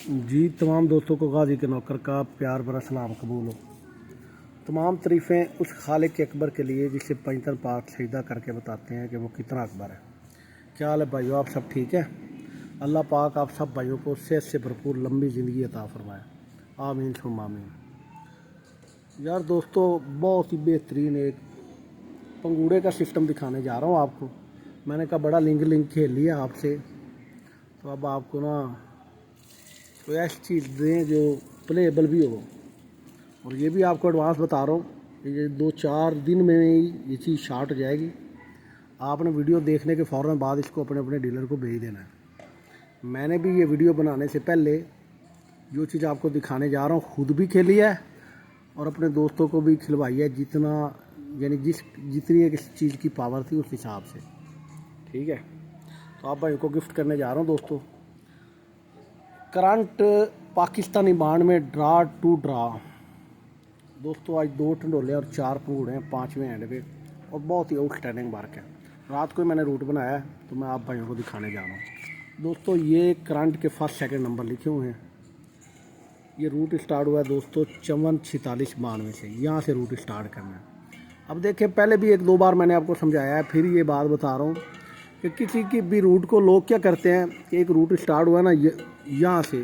जी तमाम दोस्तों को गाजी के नौकर का प्यार भरा सलाम कबूल हो। तमाम तारीफ़ें उस खालिक के अकबर के लिए जिसे पंजतन पाक सजदा करके बताते हैं कि वो कितना अकबर है। क्या हाल है भाइयों, आप सब ठीक है? अल्लाह पाक आप सब भाइयों को सेहत से भरपूर लंबी ज़िंदगी अता फरमाए, आमीन सुम आमीन। यार दोस्तों, बहुत ही बेहतरीन एक पंगूड़े का सिस्टम दिखाने जा रहा हूँ आपको। मैंने कहा बड़ा लिंक खेल लिया आपसे, तो अब आपको ना तो ऐसी चीज़ दें जो प्लेएबल भी हो। और ये भी आपको एडवांस बता रहा हूँ कि ये 2-4 दिन में ही ये चीज़ शार्ट हो जाएगी। आपने वीडियो देखने के फ़ौरन बाद इसको अपने अपने डीलर को भेज देना है। मैंने भी ये वीडियो बनाने से पहले जो चीज़ आपको दिखाने जा रहा हूँ खुद भी खेली है और अपने दोस्तों को भी खिलवाई है, जितना यानी जितनी एक चीज़ की पावर थी उस हिसाब से। ठीक है, तो आप भाई को गिफ्ट करने जा रहा हूँ दोस्तों। करंट पाकिस्तानी बांड में ड्रा टू ड्रा दोस्तों, आज 2 टंडोले और 4 पंगूड़े हैं 5वें एंड पे, और बहुत ही आउटस्टैंडिंग मार्क है। रात को ही मैंने रूट बनाया है, तो मैं आप भाइयों को दिखाने जा रहा हूँ दोस्तों। ये करंट के फर्स्ट सेकंड नंबर लिखे हुए हैं। ये रूट स्टार्ट हुआ है दोस्तों 544692 से, यहाँ से रूट स्टार्ट करना है। अब देखें, पहले भी 1-2 बार मैंने आपको समझाया है, फिर ये बात बता रहा हूँ कि किसी की भी रूट को लोग क्या करते हैं कि एक रूट स्टार्ट हुआ है ना यहाँ से,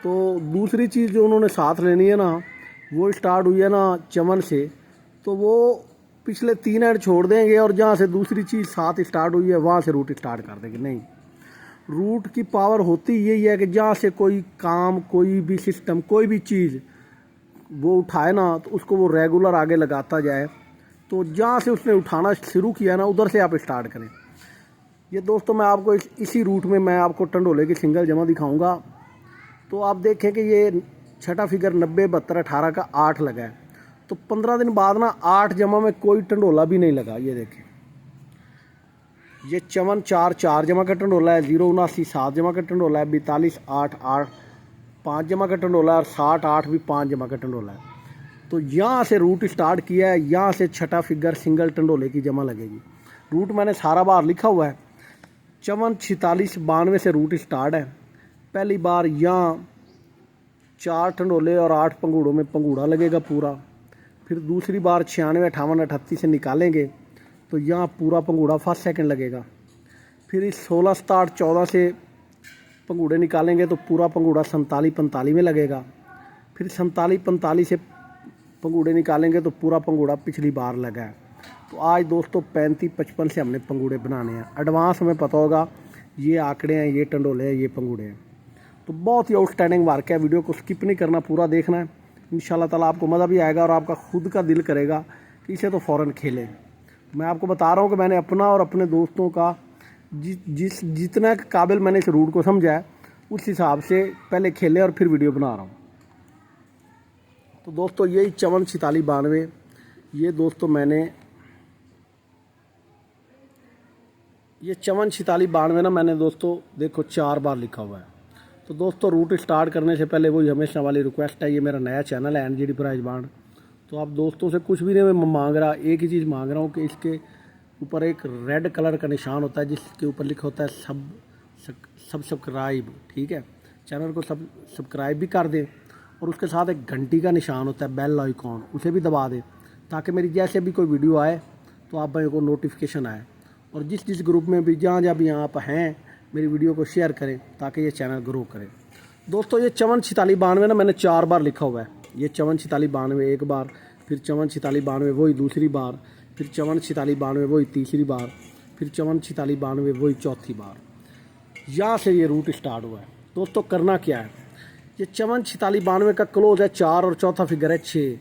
तो दूसरी चीज़ जो उन्होंने साथ लेनी है ना वो स्टार्ट हुई है ना चमन से, तो वो पिछले 3 एंड छोड़ देंगे और जहाँ से दूसरी चीज़ साथ स्टार्ट हुई है वहाँ से रूट स्टार्ट कर देंगे। नहीं, रूट की पावर होती यही है कि जहाँ से कोई काम, कोई भी सिस्टम, कोई भी चीज़ वो उठाए ना, तो उसको वो रेगुलर आगे लगाता जाए। तो जहाँ से उसने उठाना शुरू किया ना उधर से आप स्टार्ट करें। ये दोस्तों मैं आपको इसी रूट में मैं आपको टंडोले की सिंगल जमा दिखाऊंगा। तो आप देखें कि ये छठा फिगर 90 72 18 का 8 लगा है, तो 15 दिन बाद ना 8 जमा में कोई टंडोला भी नहीं लगा। ये देखें, ये 54 4 जमा का टंडोला है, 079 7 जमा का टंडोला है, 42 8 8 5 जमा का टंडोला है, और 60 8 भी 5 जमा का टंडोला है। तो यहाँ से रूट स्टार्ट किया है, यहाँ से छठा फिगर सिंगल टंडोले की जमा लगेगी। रूट मैंने सारा बार लिखा हुआ है, 544692 से रूट स्टार्ट है। पहली बार यहाँ 4 टंडोले और 8 पंगूड़ों में पंगूड़ा लगेगा पूरा। फिर दूसरी बार 96 58 38 से निकालेंगे तो यहाँ पूरा पंगूड़ा फर्स्ट सेकंड लगेगा। फिर इस 16 67 14 से पंगूड़े निकालेंगे तो पूरा पंगूड़ा 47 45 में लगेगा। फिर 47 45 से पंगूड़े निकालेंगे तो पूरा पंगूड़ा पिछली बार लगा है। तो आज दोस्तों 35 55 से हमने पंगूड़े बनाने हैं। एडवांस हमें पता होगा ये आंकड़े हैं, ये टंडोले हैं, ये पंगूड़े हैं। तो बहुत ही आउटस्टैंडिंग मार्क है। वीडियो को स्किप नहीं करना, पूरा देखना है। इंशाल्लाह ताला आपको मज़ा भी आएगा और आपका खुद का दिल करेगा कि इसे तो फ़ौरन खेलें। मैं आपको बता रहा हूँ कि मैंने अपना और अपने दोस्तों का जितना काबिल मैंने इस रूट को समझा है उस हिसाब से पहले खेलें और फिर वीडियो बना रहा हूँ। तो दोस्तों यही 544692 ये दोस्तों मैंने ये 544692 ना मैंने दोस्तों देखो 4 बार लिखा हुआ है। तो दोस्तों रूट स्टार्ट करने से पहले वही हमेशा वाली रिक्वेस्ट है, ये मेरा नया चैनल है NGD प्राइज बांड। तो आप दोस्तों से कुछ भी नहीं मैं मांग रहा, एक ही चीज़ मांग रहा हूँ कि इसके ऊपर एक रेड कलर का निशान होता है जिसके ऊपर लिखा होता है सब्सक्राइब। ठीक है, चैनल को सब्सक्राइब भी कर दें और उसके साथ एक घंटी का निशान होता है बेल आइकॉन, उसे भी दबा दें ताकि मेरी जैसे भी कोई वीडियो आए तो आप भाइयों को नोटिफिकेशन आए। और जिस ग्रुप में भी जहाँ भी आप हैं मेरी वीडियो को शेयर करें ताकि ये चैनल ग्रो करे। दोस्तों ये 544692 ना मैंने 4 बार लिखा हुआ है। ये 544692 एक बार, फिर 544692 वही दूसरी बार, फिर 544692 वही तीसरी बार, फिर 544692 वही चौथी बार। यहाँ से ये रूट स्टार्ट हुआ है। दोस्तों करना क्या है, ये 544692 का क्लोज है 4 और चौथा फिगर है 6।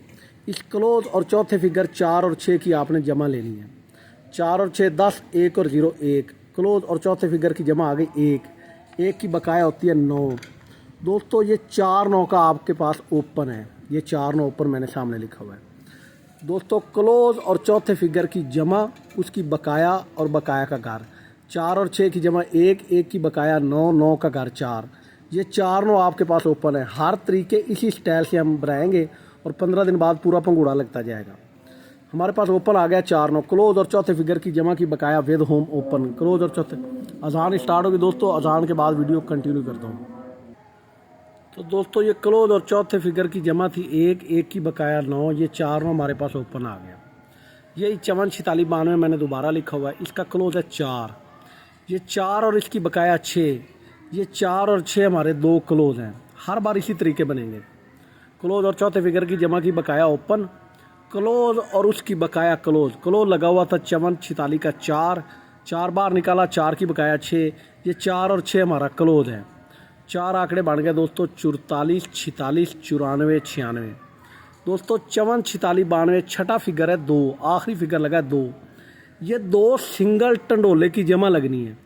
इस क्लोज और चौथे फिगर 4 और 6 की आपने जमा लेनी है। 4 और 6 10, 1 और 0 1। क्लोज और चौथे फिगर की जमा आ गई 1 की बकाया होती है 9। दोस्तों ये 4 9 का आपके पास ओपन है, ये 4 9 ओपन मैंने सामने लिखा हुआ है। दोस्तों क्लोज और चौथे फिगर की जमा, उसकी बकाया और बकाया का घर। 4 और 6 की जमा 1 की बकाया 9 9 का घर 4। ये 4 9 आपके पास ओपन है। हर तरीके इसी स्टाइल से हम बनाएंगे और 15 दिन बाद पूरा पंगूड़ा लगता जाएगा। हमारे पास ओपन आ गया 4 9। क्लोज और चौथे फिगर की जमा की बकाया विद होम ओपन। क्लोज और चौथे अजान स्टार्ट होगी दोस्तों, अजान के बाद वीडियो कंटिन्यू करता हूँ। तो दोस्तों ये क्लोज और चौथे फिगर की जमा थी एक, एक की बकाया 9, ये 4 9 हमारे पास ओपन आ गया। यही 54 46 92 मैंने दोबारा लिखा हुआ है, इसका क्लोज है 4, ये 4 और इसकी बकाया 6, ये 4 और 6 हमारे 2 क्लोज हैं। हर बार इसी तरीके बनेंगे। क्लोज और चौथे फिगर की जमा की बकाया ओपन, क्लोज और उसकी बकाया क्लोज, क्लोज लगा हुआ था 54 46 का 4, 4 बार निकाला, 4 की बकाया 6, ये 4 और 6 हमारा क्लोज है। 4 आंकड़े बन गए दोस्तों 44 46 94 96। दोस्तों 54 46 92, छठा फिगर है 2, आखिरी फिगर लगा है 2। ये 2 सिंगल टंडोले की जमा लगनी है,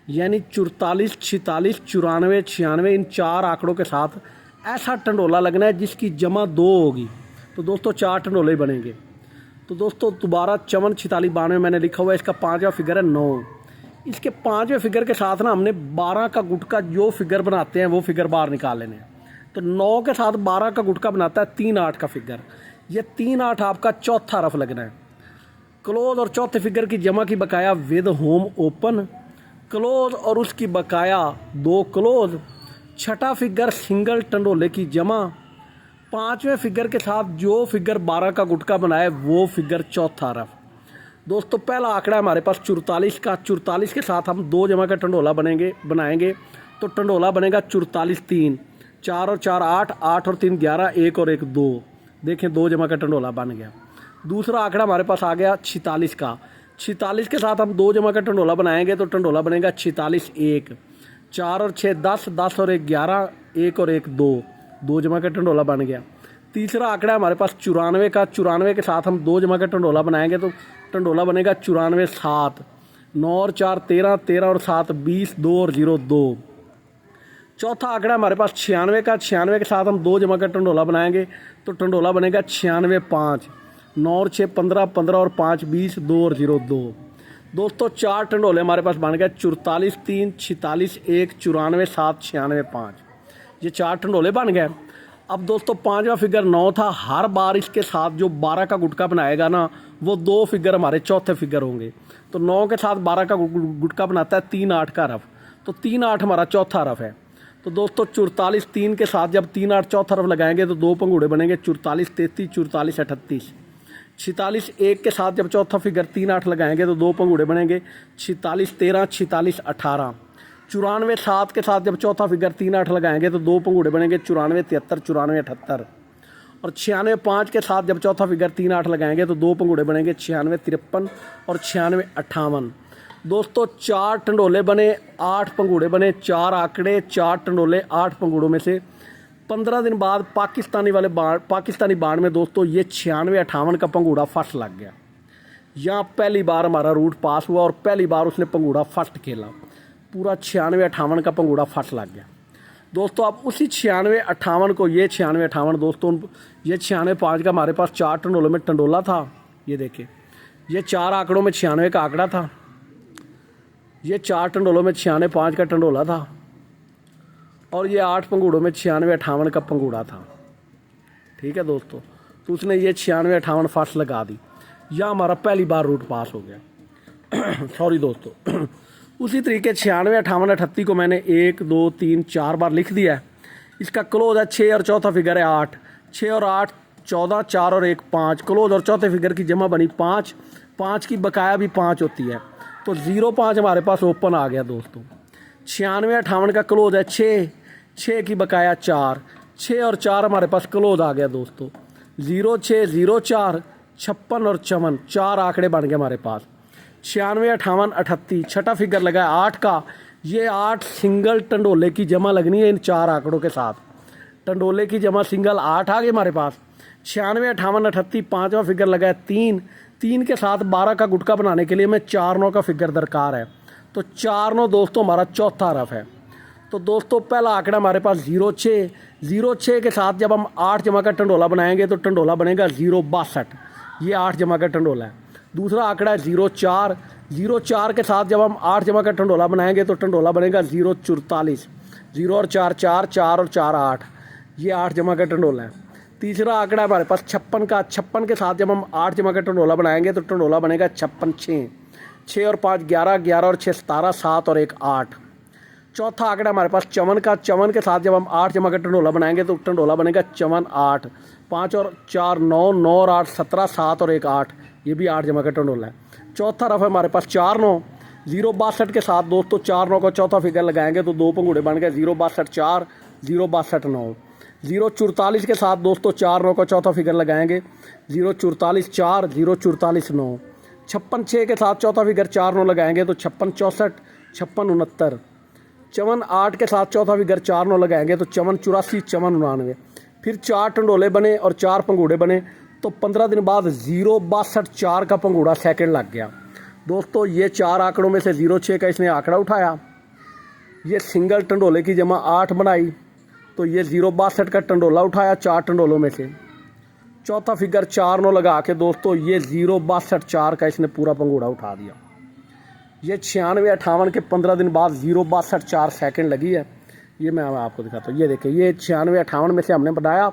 यानी 44 46 94 96, इन 4 आंकड़ों के साथ ऐसा टंडोला लगना है जिसकी जमा 2 होगी। तो दोस्तों 4 टंडोले बनेंगे। तो दोस्तों दोबारा 54 46 92 मैंने लिखा हुआ है, इसका 5वां फिगर है 9। इसके 5वें फिगर के साथ ना हमने 12 का गुटका जो फिगर बनाते हैं वो फिगर बाहर निकाल लेने हैं। तो 9 के साथ 12 का गुटका बनाता है 3 8 का फिगर, ये 3 8 आपका चौथा रफ लगना है। क्लोज और चौथे फिगर की जमा की बकाया विद होम ओपन, क्लोज और उसकी बकाया 2 क्लोज, छठा फिगर सिंगल टंडोले की जमा, 5वें फिगर के साथ जो फिगर 12 का गुटका बनाए वो फिगर चौथा रफ। दोस्तों पहला आंकड़ा हमारे पास 44 का, 44 के साथ हम 2 जमा का टंडोला बनाएंगे तो टंडोला बनेगा 44 3, 4 और 4 8, 8 और 3 11, 1 और 1 2। देखें 2 जमा का टंडोला बन गया। दूसरा आंकड़ा हमारे पास आ गया 46 का, 46 के साथ हम 2 जमा का टंडोला बनाएंगे तो टंडोला बनेगा 46 1, 4 और 6 10, 10 और 1 11, 1 और 1 2, 2 जमा का टंडोला बन गया। तीसरा आंकड़ा हमारे पास 94 का, 94 के साथ हम 2 जमा का टंडोला बनाएंगे तो टंडोला बनेगा 94 7, 9 और 4 13, 13 और 7 20, 2 और 0 2। चौथा आंकड़ा हमारे पास 96 का, 96 के साथ हम 2 जमा का टंडोला बनाएंगे तो टंडोला बनेगा 96 5, 9 और 6 15, 15 और 5 20, 2 और 0 2। दोस्तों 4 टंडोले हमारे पास बन गए 44 3, 46 1, 94 7, 96 5। ये 4 टंडोले बन गए। अब दोस्तों 5वां फिगर 9 था, हर बार इसके साथ जो 12 का गुटका बनाएगा ना वो 2 फिगर हमारे चौथे फिगर होंगे। तो 9 के साथ 12 का गुटका बनाता है 3 8 का रफ, तो 3 8 हमारा चौथा रफ है। तो दोस्तों 44 3 के साथ जब 3 8 चौथा रफ लगाएंगे तो 2 पंगूड़े बनेंगे 44 33, 44 38। 46 1 के साथ जब चौथा फिगर 3 8 लगाएंगे तो 2 पंगूड़े बनेंगे 46 13, 46 18। 94 7 के साथ जब चौथा फिगर 3 8 लगाएंगे तो 2 पंगूड़े बनेंगे 94 73, 94 78। और 96 5 के साथ जब चौथा फिगर 3 8 लगाएंगे तो 2 पंगूड़े बनेंगे 96 53 और 96 58। दोस्तों 4 टंडोले बने, 8 पंगूड़े बने, 4 आंकड़े, 4 टंडोले, 8 पंगूड़ों में से 15 दिन बाद पाकिस्तानी बाढ़ में दोस्तों ये 96 58 का पंगूड़ा फर्स्ट लग गया। यहाँ पहली बार हमारा रूट पास हुआ और पहली बार उसने पंगूड़ा फर्स्ट खेला, पूरा 96 58 का पंगूड़ा फर्स्ट लग गया। दोस्तों अब उसी 96 58 को, ये 96 58 दोस्तों, ये 96 5 का हमारे पास 4 टंडोलों में टंडोला था। ये देखिए ये 4 आंकड़ों में 96 का आंकड़ा था, ये 4 टंडोलों में 96 5 का टंडोला था और ये 8 पंगूड़ों में 96 58 का पंगूड़ा था। ठीक है दोस्तों, तो उसने ये 96 58 फर्स्ट लगा दी। यह हमारा पहली बार रूट पास हो गया। सॉरी दोस्तों। उसी तरीके 96 58 38 को मैंने 1 2 3 4 बार लिख दिया है। इसका क्लोज है 6 और चौथा फिगर है 8, 6 और 8 14, 4 और 1 5। क्लोज और चौथे फिगर की जमा बनी 5, 5 की बकाया भी 5 होती है तो 0 5 हमारे पास ओपन आ गया दोस्तों। 96 58 का क्लोज है 6, 6 की बकाया 4, 6 और 4 हमारे पास क्लोज आ गया दोस्तों। 0 6 0 4, 56 और 54, 4 आंकड़े बन गए हमारे पास। 96 58 38, छठा फिगर लगा है 8 का, ये 8 सिंगल टंडोले की जमा लगनी है इन 4 आंकड़ों के साथ। टंडोले की जमा सिंगल 8 आ गए हमारे पास। 96 58 38, 5वां फिगर लगा है 3, 3 के साथ 12 का गुटका बनाने के लिए मैं 4 9 का फिगर दरकार है, तो 4 9 दोस्तों हमारा चौथा रफ है। तो दोस्तों पहला आंकड़ा हमारे पास 0 6, 0 6 के साथ जब हम 8 जमा का टंडोला बनाएंगे तो टंडोला बनेगा 0 62, ये 8 जमा का टंडोला है। दूसरा आंकड़ा है 0 4, 0 4 के साथ जब हम 8 जमा का टंडोला बनाएंगे तो टंडोला बनेगा 0 44, 0 और 4 4, 4 और 4 8, ये 8 जमा का टंडोला है। तीसरा आंकड़ा हमारे पास 56 का, 56 के साथ जब हम 8 जमा का टंडोला बनाएंगे तो टंडोला बनेगा 56 6, 6 और 5 11, 11 और 6 17, 7 और 1 8। चौथा आंकड़ा हमारे पास चवन का। चवन के साथ जब हम 8 जमा कर टंडोला बनाएंगे तो टंडोला बनेगा चवन 8। 5 और 4 9, 9 और 8 17, 7 और 1 8, ये भी 8 जमा का टंडोला है। चौथा रफ है हमारे पास 4 9। 0 62 के साथ दोस्तों 4 9 का चौथा फिगर लगाएंगे तो 2 पंगूड़े बन गए 0 62 4, 0 62 9। 0 44 के साथ दोस्तों 4 9 का चौथा फिगर लगाएंगे 0 44 4, 0 44 9। 56 6 के साथ चौथा फिगर 4 9 लगाएंगे तो 56 64, 56 69। चवन 8 के साथ चौथा फिगर 4 9 लगाएंगे तो चवन 84, चवन 99। फिर 4 टंडोले बने और 4 पंगूड़े बने तो 15 दिन बाद 0 62 4 का पंगूड़ा सेकंड लग गया। दोस्तों ये 4 आंकड़ों में से 0 6 का इसने आंकड़ा उठाया, ये सिंगल टंडोले की जमा 8 बनाई तो ये 0 62 का टंडोला उठाया 4 टंडोलों में से। चौथा फिगर 4 9 लगा के दोस्तों ये 0 62 4 का इसने पूरा पंगूड़ा उठा दिया। ये 96 58 के 15 दिन बाद 0 62 4 सेकंड लगी है। ये मैं आपको दिखाता हूँ, ये देखिए ये 96 58 में से हमने बनाया,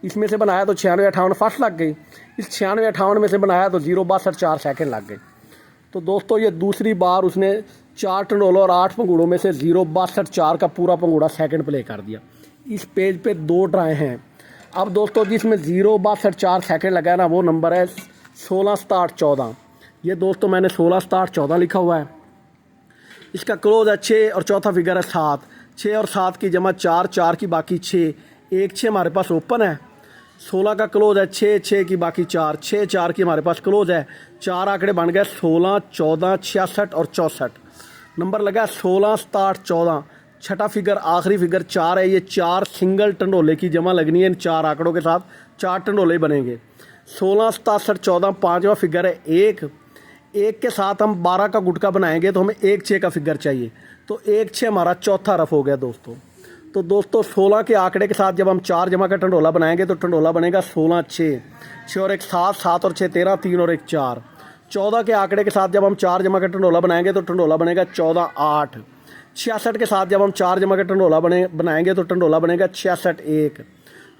इसमें से बनाया तो 96 58 फर्स्ट लग गई, इस 96 58 में से बनाया तो 0 62 4 सेकंड लग गई। तो दोस्तों ये दूसरी बार उसने 4 टंडोलों और 8 पंगूड़ों में से 0 62 4 का पूरा पंगूड़ा सेकंड प्ले कर दिया। इस पेज पे 2 ड्राए हैं। अब दोस्तों जिसमें 0 62 4 सेकंड लगा है ना, वो नंबर है 16 67 14। ये दोस्तों मैंने 16 67 14 लिखा हुआ है। इसका क्लोज है 6 और चौथा फिगर है 7। 6 और 7 की जमा 4, 4 की बाकी 6, 1 6 हमारे पास ओपन है। 16 का क्लोज है 6, 6 की बाकी 4, 6 4 की हमारे पास क्लोज है। 4 आंकड़े बन गए 16 14 66 और 64। नंबर लगा 16 67 14। छठा फिगर आखिरी फिगर 4 है। ये 4 सिंगल टंडोले की जमा लगनी है, इन 4 आंकड़ों के साथ 4 टंडोले बनेंगे। 16 67 14 पाँचवा फिगर है 1। 1 के साथ हम 12 का गुटका बनाएंगे तो हमें 1 6 का फिगर चाहिए, तो 1 6 हमारा चौथा रफ हो गया दोस्तों। तो दोस्तों 16 के आंकड़े के साथ जब हम 4 जमा का टंडोला बनाएंगे तो टंडोला बनेगा 16 6। 6 और 1 7, 7 और 6 13, 3 और 1 4। 14 के आंकड़े के साथ जब हम 4 जमा का टंडोला बनाएंगे तो टंडोला बनेगा 14 8। 66 के साथ जब हम 4 जमा का टंडोला बनाएंगे तो टंडोला बनेगा 66 1।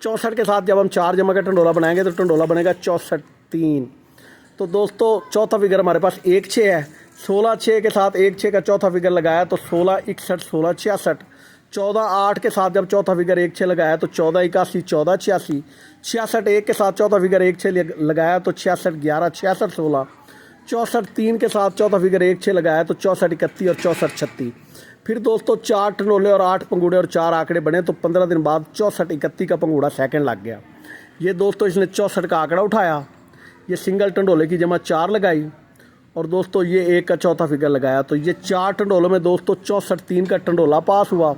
64 के साथ जब हम 4 जमा का टंडोला बनाएंगे तो टंडोला बनेगा 64 3। तो दोस्तों चौथा फिगर हमारे पास 1 6 है। 16 6 के साथ 1 6 का चौथा फिगर लगाया तो 16 61 16 66। 14 8 के साथ जब चौथा फिगर 1 6 लगाया तो 14 81 14 86। 66 1 के साथ चौथा फिगर 1 6 लगाया तो 66 11 66 16। 64 3 के साथ चौथा फिगर 1 6 लगाया तो 64 31 और 64 36। फिर दोस्तों 4 टंडोले और 8 पंगूड़े और 4 आंकड़े बने तो 15 दिन बाद 64 31 का पंगूड़ा सेकंड लग गया। ये दोस्तों इसने 64 का आंकड़ा उठाया, ये सिंगल टंडोले की जमा 4 लगाई और दोस्तों ये 1 का चौथा फिगर लगाया तो ये 4 टंडोलों में दोस्तों 64 3 का टंडोला पास हुआ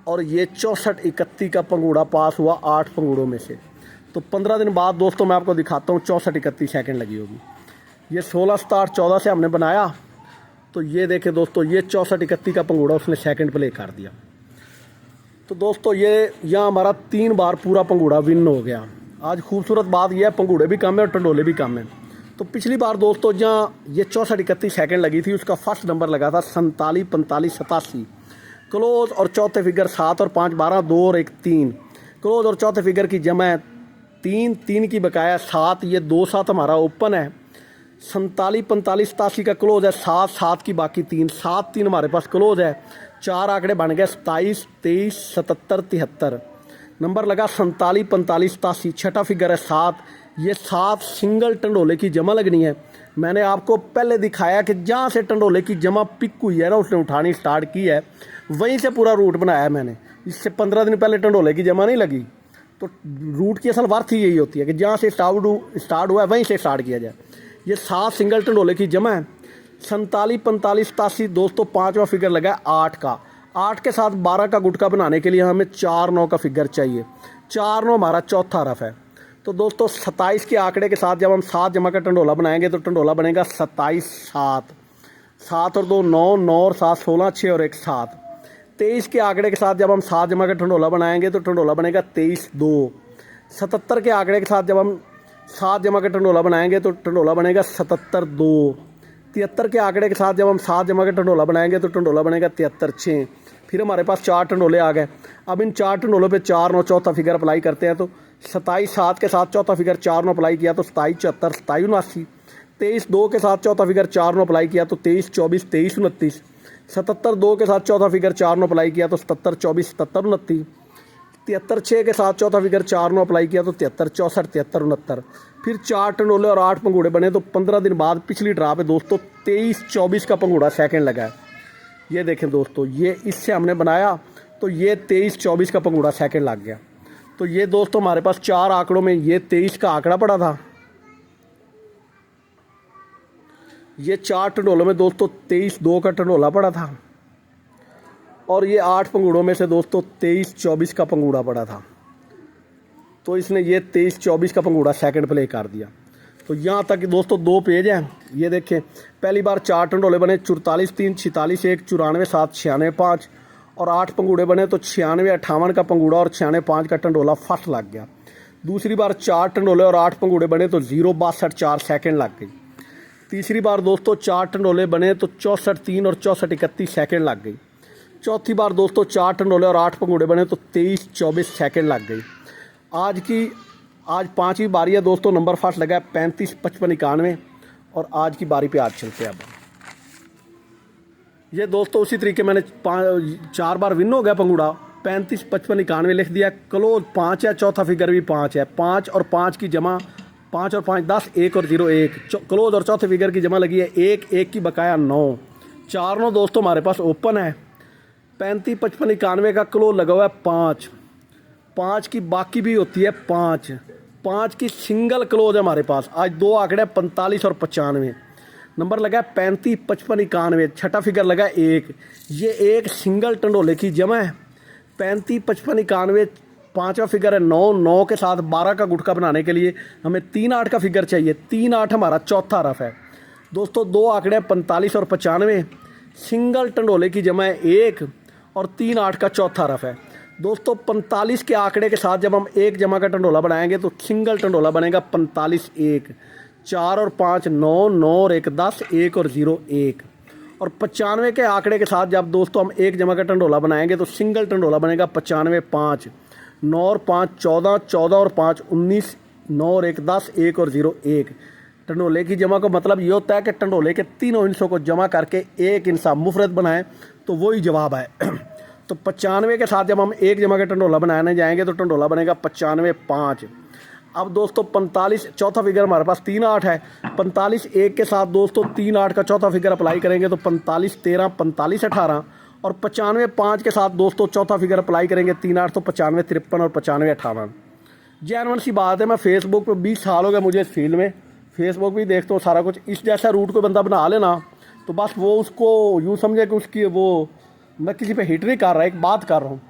और ये 64 31 का पंगूड़ा पास हुआ 8 पंगूड़ों में से। तो 15 दिन बाद दोस्तों मैं आपको दिखाता हूँ 64 31 सेकंड लगी होगी। ये 16 67 14 से हमने बनाया तो ये देखें दोस्तों ये 64 31 का पंगूड़ा उसने सेकंड प्ले कर दिया। तो दोस्तों ये यहाँ हमारा 3 बार पूरा पंगूड़ा विन हो गया। आज खूबसूरत बात यह है पंगूड़े भी कम है और टंडोले भी कम है। तो पिछली बार दोस्तों जहाँ ये 64 31 सेकंड लगी थी उसका फर्स्ट नंबर लगा था 47 45 87। क्लोज और चौथे फिगर 7 और 5 12 2 और 1 3। क्लोज और चौथे फिगर की जमा है 3 3 की बकाया 7, ये 2 7 हमारा ओपन है। 47 45 87 का क्लोज है 7 7 की बाकी 3, 7 3 हमारे पास क्लोज है। 4 आंकड़े बन गए 27 23 77 73। नंबर लगा 47 45 87। छठा फिगर है 7, ये 7 सिंगल टंडोले की जमा लगनी है। मैंने आपको पहले दिखाया कि जहाँ से टंडोले की जमा पिक हुई है ना उसने उठानी स्टार्ट की है, वहीं से पूरा रूट बनाया है मैंने। इससे 15 दिन पहले टंडोले की जमा नहीं लगी। तो रूट की असल वर्थ ही यही होती है कि जहाँ से स्टार्ट हुआ है वहीं से स्टार्ट किया जाए। ये 7 सिंगल टंडोले की जमा है। 47 45 87 दोस्तों पाँचवा फिगर लगा है 8 का। 8 के साथ 12 का गुटका बनाने के लिए हमें 4 9 का फिगर चाहिए। 4 9 हमारा चौथा रफ है। तो दोस्तों 27 के आंकड़े के साथ जब हम 7 जमा का टंडोला बनाएंगे तो टंडोला बनेगा 27 7। 7 और 2 9, 9 और 7 16, 6 और 1 7। 23 के आंकड़े के साथ जब हम 7 जमा का टंडोला बनाएंगे तो टंडोला बनेगा 23 2। 77 के आंकड़े के साथ जब हम 7 जमा का टंडोला बनाएंगे तो टंडोला बनेगा 77 2। 73 के आंकड़े के साथ जब हम 7 जमा का टंडोला बनाएंगे तो टंडोला बनेगा 73 6। फिर हमारे पास 4 टंडोले आ गए। अब इन 4 टंडोलों पे 4 9 चौथा फिगर अप्लाई करते हैं तो 27 7 के साथ चौथा फिगर 4 9 अप्लाई किया तो 27 74 27 79। 23 2 के साथ चौथा फिगर 4 9 अप्लाई किया तो 23 24 23 29। 77 2 के साथ चौथा फिगर 4 नो अप्लाई किया तो 77 24 77 29। 73 6 के साथ चौथा फिगर 4 नो अप्लाई किया तो 73 64 73 69। फिर 4 टंडोले और 8 पंगूड़े बने तो 15 दिन बाद पिछली ड्रा पे दोस्तों 23 24 का पंगूड़ा सेकंड लगा है। ये देखें दोस्तों, ये इससे हमने बनाया तो ये 23 24 का पंगूड़ा सेकंड लग गया। तो ये दोस्तों हमारे पास 4 आंकड़ों में ये 23 का आंकड़ा पड़ा था। ये 4 टंडोलों में दोस्तों 23 2 का टंडोला पड़ा था और ये 8 पंगूड़ों में से दोस्तों 23 24 का पंगूड़ा पड़ा था। तो इसने ये 23 24 का पंगूड़ा सेकंड प्ले कर दिया। तो यहाँ तक दोस्तों 2 पेज हैं। ये देखें, पहली बार 4 टंडोले बने 44 3 46 1 94 7 96 5 और 8 पंगूड़े बने तो 96 58 का पंगूड़ा और 96 5 का टंडोला फर्स्ट लग गया। दूसरी बार 4 टंडोले और 8 पंगूड़े बने तो 0 62 4 सेकंड लग गई। तीसरी बार दोस्तों 4 टंडोले बने तो 64 3 और 64 31 सेकंड लग गई। चौथी बार दोस्तों 4 टंडोले और 8 पंगूड़े बने तो 23 24 सेकंड लग गई। आज 5वीं बारी है दोस्तों। नंबर फर्स्ट लगा है 35 55 91 और आज की बारी पे आज चलते हैं। अब ये दोस्तों उसी तरीके मैंने 4 बार विन हो गया पंगूड़ा। 35 55 91 लिख दिया। क्लोज 5 है, चौथा फिगर भी 5 है। 5 और 5 की जमा 5 और 5 10 1 और 0 1। क्लोज और चौथे फिगर की जमा लगी है 1 1 की बकाया 9। 4 9 दोस्तों हमारे पास ओपन है। 35 55 91 का क्लोज लगा हुआ है 5। 5 की बाकी भी होती है 5। 5 की सिंगल क्लोज है हमारे पास। आज 2 आंकड़े 45 और 95। नंबर लगा है 35 55 91। छठा फिगर लगा है 1। ये एक सिंगल टंडोले की जमा है। 35 55 91 पाँचवा फिगर है 9। 9 के साथ 12 का गुटका बनाने के लिए हमें 3 8 का फिगर चाहिए। 3 8 हमारा चौथा रफ है दोस्तों। 2 आंकड़े 45 और 95। सिंगल टंडोले की जमा है 1 और 3 8 का चौथा रफ है दोस्तों। 45 के आंकड़े के साथ जब हम 1 जमा का टंडोला बनाएंगे तो सिंगल टंडोला बनेगा 45 1। 4 और 5 9 9 और 1 10 1 और 0 1। और 95 के आंकड़े के साथ जब दोस्तों हम 1 जमा का टंडोला बनाएंगे तो सिंगल टंडोला बनेगा 95 5। 9 और 5 14 14 और 5 19 9 और 1 10 1 और 0 1। टंडोले की जमा का मतलब ये होता है कि टंडोले के तीनों हिस्सों को जमा करके एक इंसा मुफरत बनाएं तो वही जवाब है। तो 95 के साथ जब हम 1 जमा का टंडोला बनाने जाएंगे तो टंडोला बनेगा 95 5। अब दोस्तों 45 चौथा फिगर हमारे पास 3 8 है। 45 1 के साथ दोस्तों 3 8 का चौथा फिगर अप्लाई करेंगे तो 45 13 45 18 और 95 5 के साथ दोस्तों चौथा फिगर अप्लाई करेंगे 3 8 तो 95 53 और 95 58। जेनवन सी बात है, मैं फेसबुक पे 20 साल हो गए मुझे इस फील्ड में। फेसबुक भी देखता हूँ सारा कुछ। इस जैसा रूट कोई बंदा बना लेना तो बस वो उसको यूँ समझे कि उसकी वो, मैं किसी पे हिट नहीं कर रहा, एक बात कर रहा हूँ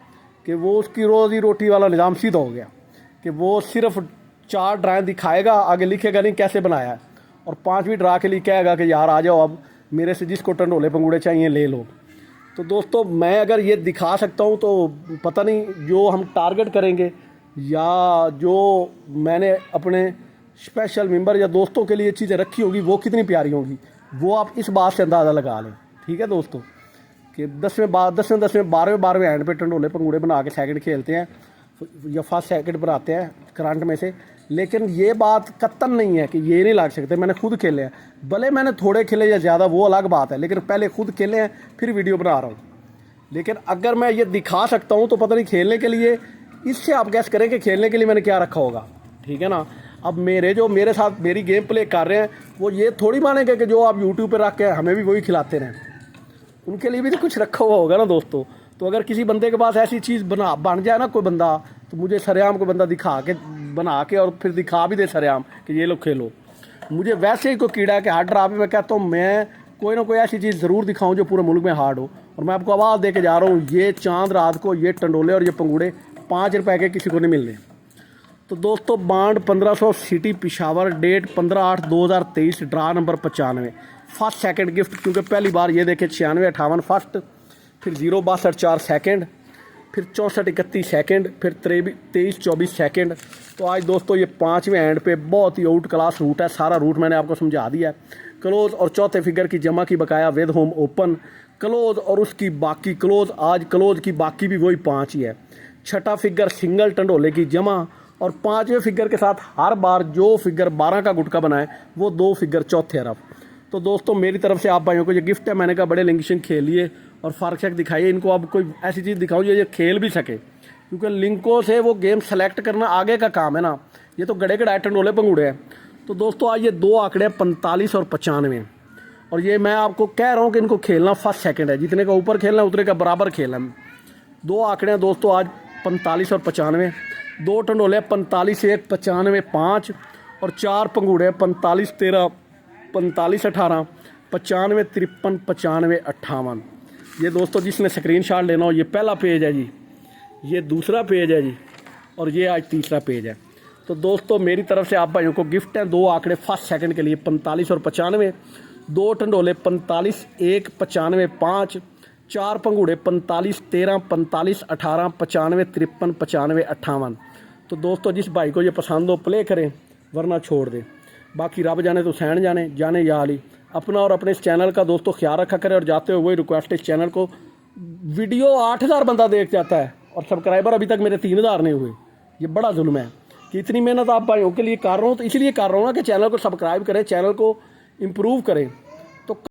कि वो उसकी रोज़ी रोटी वाला निज़ाम सीधा हो गया कि वो सिर्फ 4 ड्राइंग दिखाएगा, आगे लिखेगा नहीं कैसे बनाया है, और 5वीं ड्रा के लिए कहेगा कि यार आ जाओ अब मेरे से जिसको टंडोले पंगूड़े चाहिए ले लो। तो दोस्तों मैं अगर ये दिखा सकता हूँ तो पता नहीं जो हम टारगेट करेंगे या जो मैंने अपने स्पेशल मेंबर या दोस्तों के लिए चीज़ें रखी होगी वो कितनी प्यारी होंगी, वो आप इस बात से अंदाज़ा लगा लें। ठीक है दोस्तों, कि 10वें 12वें एंड पे टंडोले पंगूड़े बना के सेकंड खेलते हैं या फर्स्ट सेकंड बनाते हैं करंट में से। लेकिन ये बात कतन नहीं है कि ये नहीं लग सकते। मैंने खुद खेले हैं, भले मैंने थोड़े खेले या ज़्यादा वो अलग बात है, लेकिन पहले खुद खेले हैं फिर वीडियो बना रहा हूँ। लेकिन अगर मैं ये दिखा सकता हूँ तो पता नहीं खेलने के लिए, इससे आप गैस करें कि खेलने के लिए मैंने क्या रखा होगा। ठीक है ना। अब मेरे साथ मेरी गेम प्ले कर रहे हैं वो ये थोड़ी मानेंगे कि जो आप यूट्यूब पर रख के हमें भी वही खिलाते रहें, उनके लिए भी तो कुछ रखा हुआ होगा ना दोस्तों। तो अगर किसी बंदे के पास ऐसी चीज़ बन जाए ना कोई बंदा, तो मुझे सरेआम को बंदा दिखा के बना के और फिर दिखा भी दे सरेआम कि ये लोग खेलो। मुझे वैसे ही कोई कीड़ा है कि हर ड्रा पे मैं कहता हूँ मैं कोई ना कोई ऐसी चीज़ ज़रूर दिखाऊँ जो पूरे मुल्क में हार्ड हो। और मैं आपको आवाज़ दे के जा रहा हूँ, ये चांद रात को ये टंडोले और ये पंगूड़े 5 रुपए के किसी को नहीं मिल रहे। तो दोस्तों bond 1500 city Peshawar, date 15/8/2023, draw number 95, first second gift, क्योंकि पहली बार ये देखे 96 58 फर्स्ट, फिर 0 62 4 सेकंड, फिर 64 31 सेकंड, फिर 23 24 सेकंड। तो आज दोस्तों ये 5वें एंड पे बहुत ही आउट क्लास रूट है। सारा रूट मैंने आपको समझा दिया है। क्लोज और चौथे फिगर की जमा की बकाया विद होम ओपन, क्लोज और उसकी बाकी क्लोज, आज क्लोज की बाकी भी वही 5 ही है। छठा फिगर सिंगल टंडोले की जमा, और 5वें फिगर के साथ हर बार जो फिगर 12 का गुटका बनाए वो 2 फिगर चौथे रफ। तो दोस्तों मेरी तरफ से आप भाइयों को ये गिफ्ट है। मैंने कहा बड़े लिंगेशन खेलिए और फार्क शेख दिखाइए इनको। अब कोई ऐसी चीज़ दिखाओ ये खेल भी सके, क्योंकि लिंकों से वो गेम सेलेक्ट करना आगे का काम है ना। ये तो गड़े गड़ाए टंडोले पंगूड़े हैं। तो दोस्तों आज ये दो आंकड़े 45 और 95, और ये मैं आपको कह रहा हूँ कि इनको खेलना फर्स्ट सेकंड है, जितने का ऊपर खेलना है उतने का बराबर खेलना है। दो आंकड़े हैं दोस्तों आज 45 और 95, दो टंडोले 45 1 95 5, और चार पंगूड़े 45 13 45 18 95 53 95 58। ये दोस्तों जिसने स्क्रीनशॉट लेना हो, ये पहला पेज है जी, ये दूसरा पेज है जी, और ये आज तीसरा पेज है। तो दोस्तों मेरी तरफ से आप भाइयों को गिफ्ट है दो आंकड़े फर्स्ट सेकंड के लिए 45 और 95, दो टंडोले 45 1 95 5, चार पंगूड़े 45 13 45 18 95 53 95 58। तो दोस्तों जिस भाई को ये पसंद हो प्ले करें, वरना छोड़ दें। बाकी रब जाने तो सैन जाने, जाने या अली। अपना और अपने इस चैनल का दोस्तों ख्याल रखा करें, और जाते हुए वही रिक्वेस्ट, इस चैनल को वीडियो 8000 बंदा देख जाता है और सब्सक्राइबर अभी तक मेरे 3000 नहीं हुए। ये बड़ा जुल्म है कि इतनी मेहनत आप भाइयों के लिए कर रहा हूँ, तो इसलिए कर रहा हूँ ना कि चैनल को सब्सक्राइब करें, चैनल को इम्प्रूव करें।